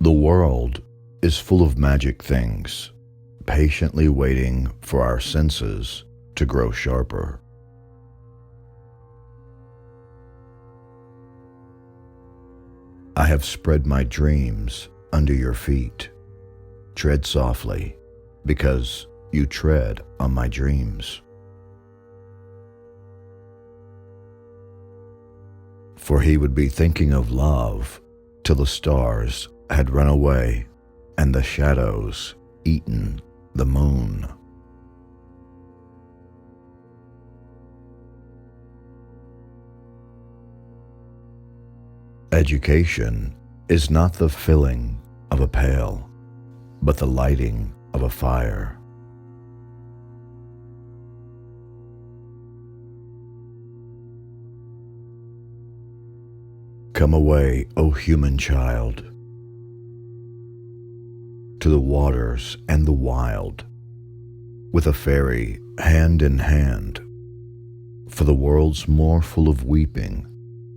The world is full of magic things, patiently waiting for our senses to grow sharper. I have spread my dreams under your feet. Tread softly, because you tread on my dreams. For he would be thinking of love till the stars had run away and the shadows eaten the moon. Education is not the filling of a pail, but the lighting of a fire. Come away, O human child, to the waters and the wild, with a fairy hand in hand, for the world's more full of weeping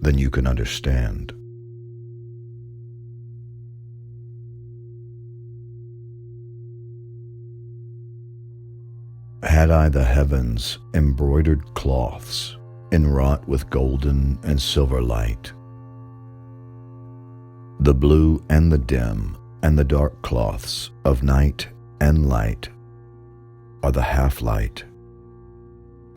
than you can understand. Had I the heavens embroidered cloths, enwrought with golden and silver light, the blue and the dim and the dark cloths of night and light are the half-light,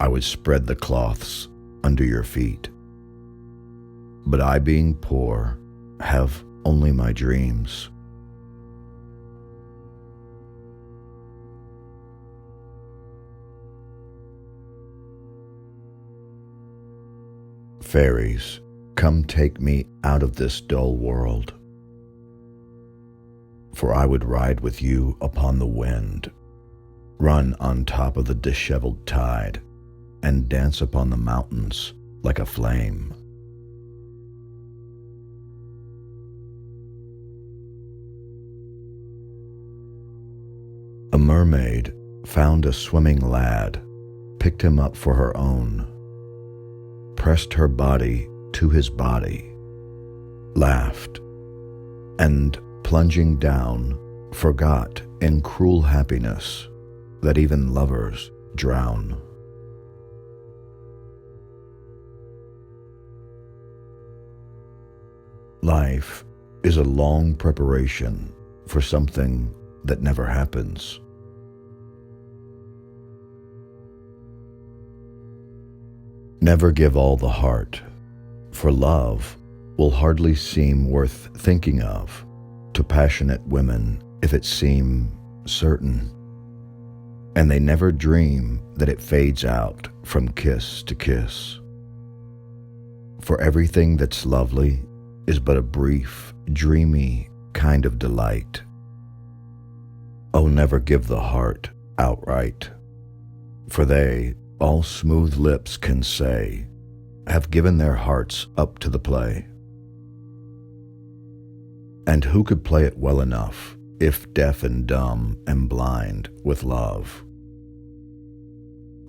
I would spread the cloths under your feet. But I, being poor, have only my dreams. Fairies, come take me out of this dull world, for I would ride with you upon the wind, run on top of the disheveled tide, and dance upon the mountains like a flame. A mermaid found a swimming lad, picked him up for her own, pressed her body to his body, laughed, and plunging down, forgot in cruel happiness that even lovers drown. Life is a long preparation for something that never happens. Never give all the heart, for love will hardly seem worth thinking of to passionate women if it seem certain, and they never dream that it fades out from kiss to kiss. For everything that's lovely is but a brief, dreamy kind of delight. Oh, never give the heart outright, for they, all smooth lips can say, have given their hearts up to the play. And who could play it well enough if deaf and dumb and blind with love?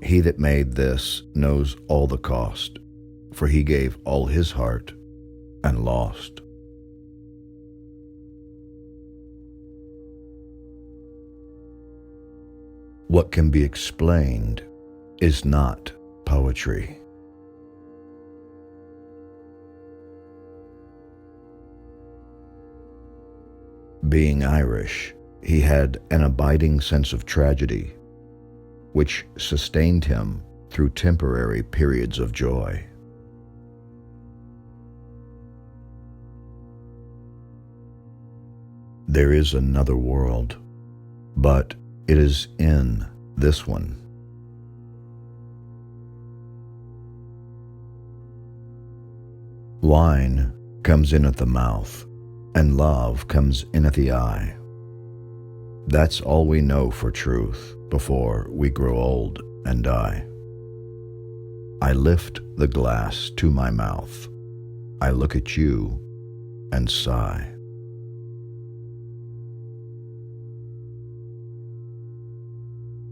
He that made this knows all the cost, for he gave all his heart and lost. What can be explained is not poetry. Being Irish, he had an abiding sense of tragedy, which sustained him through temporary periods of joy. There is another world, but it is in this one. Wine comes in at the mouth, and love comes in at the eye. That's all we know for truth before we grow old and die. I lift the glass to my mouth. I look at you and sigh.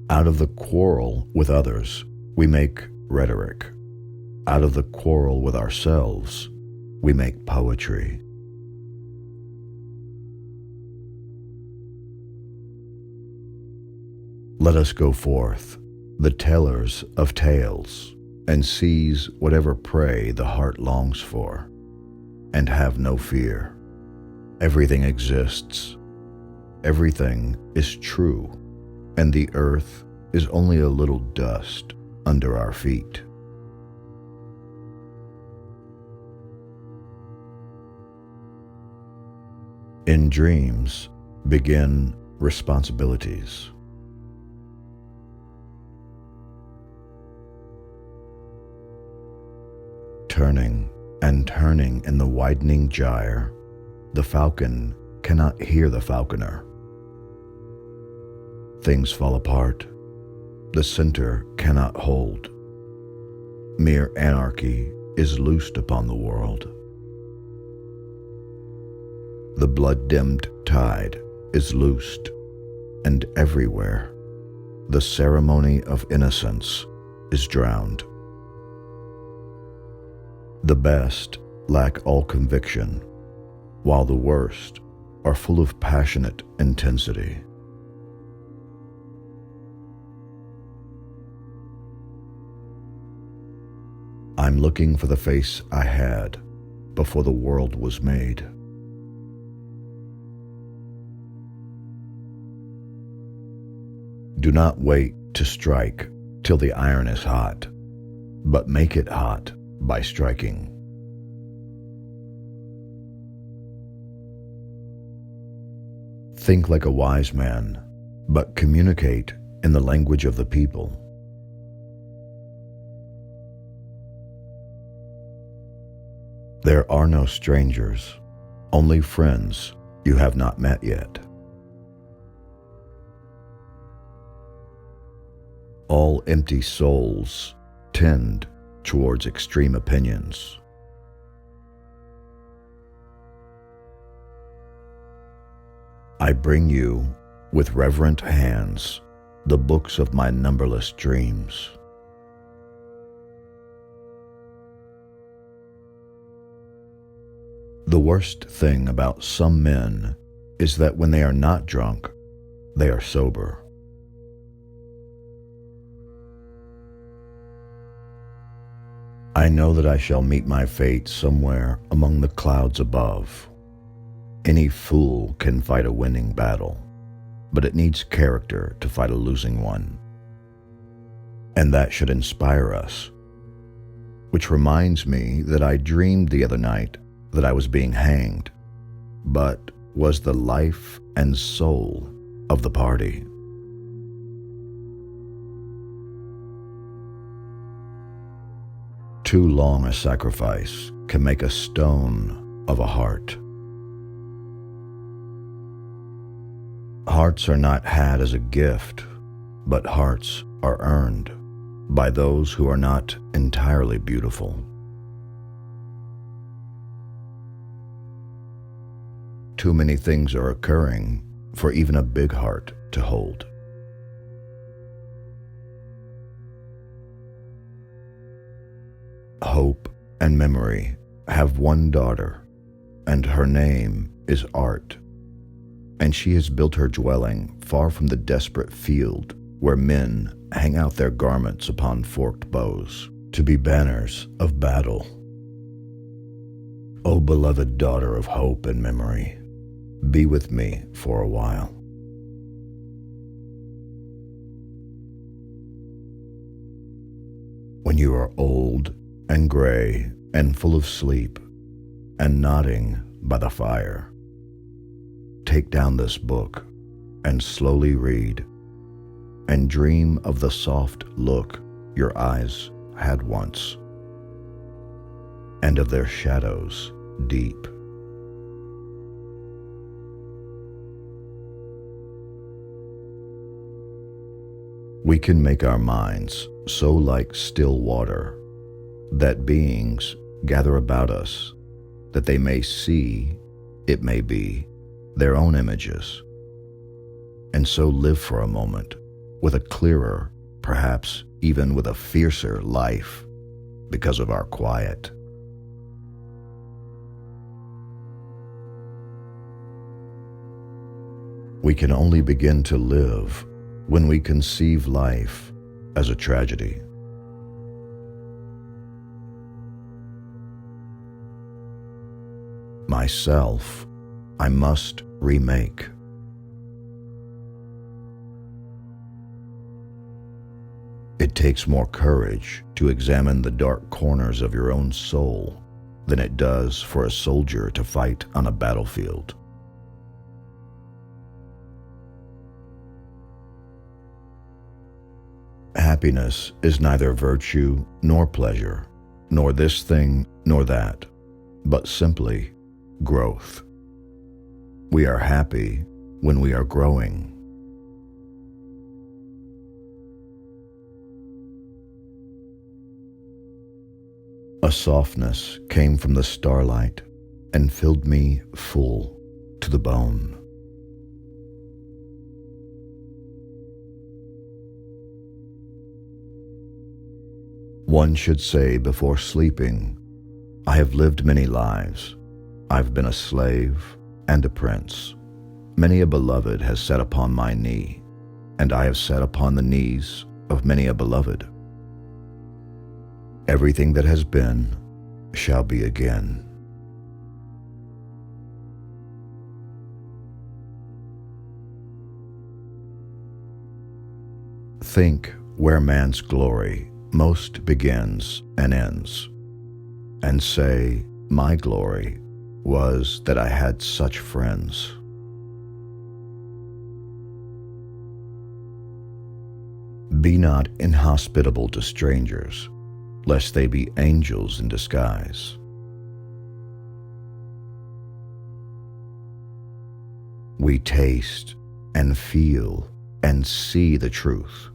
Out of the quarrel with others, we make rhetoric. Out of the quarrel with ourselves, we make poetry. Let us go forth, the tellers of tales, and seize whatever prey the heart longs for, and have no fear. Everything exists. Everything is true, and the earth is only a little dust under our feet. In dreams begin responsibilities. Turning and turning in the widening gyre, the falcon cannot hear the falconer. Things fall apart. The center cannot hold. Mere anarchy is loosed upon the world. The blood-dimmed tide is loosed, and everywhere the ceremony of innocence is drowned. The best lack all conviction, while the worst are full of passionate intensity. I'm looking for the face I had before the world was made. Do not wait to strike till the iron is hot, but make it hot by striking. Think like a wise man, but communicate in the language of the people. There are no strangers, only friends you have not met yet. All empty souls tend towards extreme opinions. I bring you, with reverent hands, the books of my numberless dreams. The worst thing about some men is that when they are not drunk, they are sober. I know that I shall meet my fate somewhere among the clouds above. Any fool can fight a winning battle, but it needs character to fight a losing one. And that should inspire us. Which reminds me that I dreamed the other night that I was being hanged, but was the life and soul of the party. Too long a sacrifice can make a stone of a heart. Hearts are not had as a gift, but hearts are earned by those who are not entirely beautiful. Too many things are occurring for even a big heart to hold. Hope and memory have one daughter, and her name is Art, and she has built her dwelling far from the desperate field where men hang out their garments upon forked bows to be banners of battle. O beloved daughter of hope and memory, be with me for a while. When you are old and gray and full of sleep and nodding by the fire, take down this book and slowly read and dream of the soft look your eyes had once and of their shadows deep. We can make our minds so like still water that beings gather about us that they may see, it may be, their own images, and so live for a moment with a clearer, perhaps even with a fiercer life because of our quiet. We can only begin to live when we conceive life as a tragedy. Myself, I must remake. It takes more courage to examine the dark corners of your own soul than it does for a soldier to fight on a battlefield. Happiness is neither virtue nor pleasure, nor this thing nor that, but simply growth. We are happy when we are growing. A softness came from the starlight and filled me full to the bone. One should say before sleeping, I have lived many lives. I've been a slave and a prince. Many a beloved has sat upon my knee, and I have sat upon the knees of many a beloved. Everything that has been shall be again. Think where man's glory most begins and ends, and say, my glory was that I had such friends. Be not inhospitable to strangers, lest they be angels in disguise. We taste and feel and see the truth.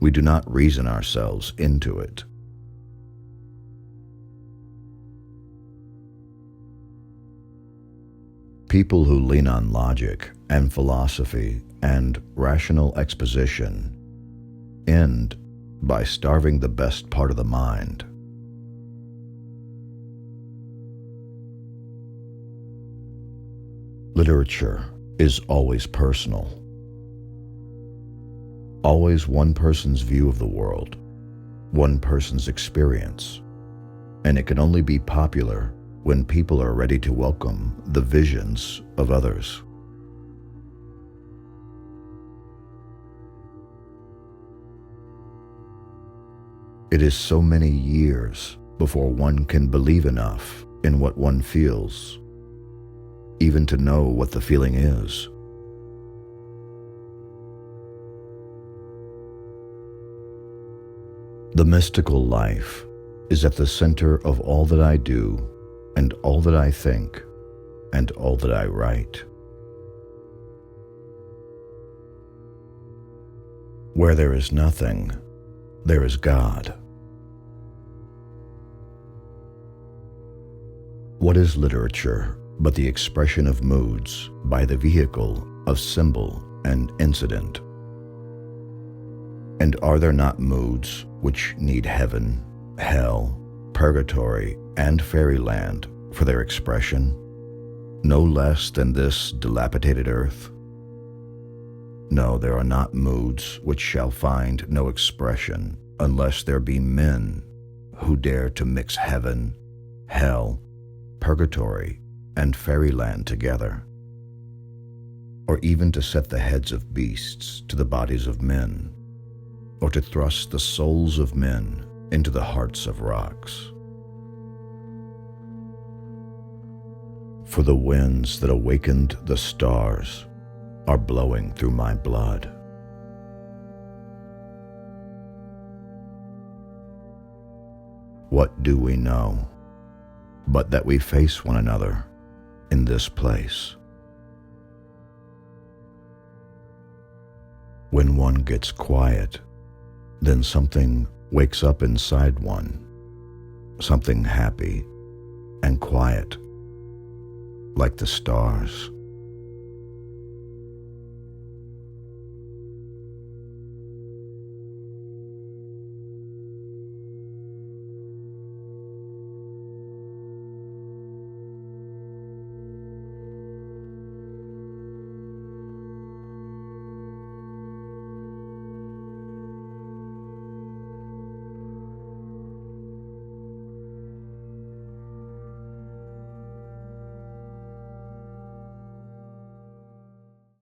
We do not reason ourselves into it. People who lean on logic and philosophy and rational exposition end by starving the best part of the mind. Literature is always personal. Always one person's view of the world, one person's experience, and it can only be popular when people are ready to welcome the visions of others. It is so many years before one can believe enough in what one feels, even to know what the feeling is. The mystical life is at the center of all that I do and all that I think and all that I write. Where there is nothing, there is God. What is literature but the expression of moods by the vehicle of symbol and incident? And are there not moods which need heaven, hell, purgatory, and fairyland for their expression, no less than this dilapidated earth? No, there are not moods which shall find no expression unless there be men who dare to mix heaven, hell, purgatory, and fairyland together, or even to set the heads of beasts to the bodies of men, or to thrust the souls of men into the hearts of rocks. For the winds that awakened the stars are blowing through my blood. What do we know but that we face one another in this place? When one gets quiet, then something wakes up inside one, something happy and quiet, like the stars.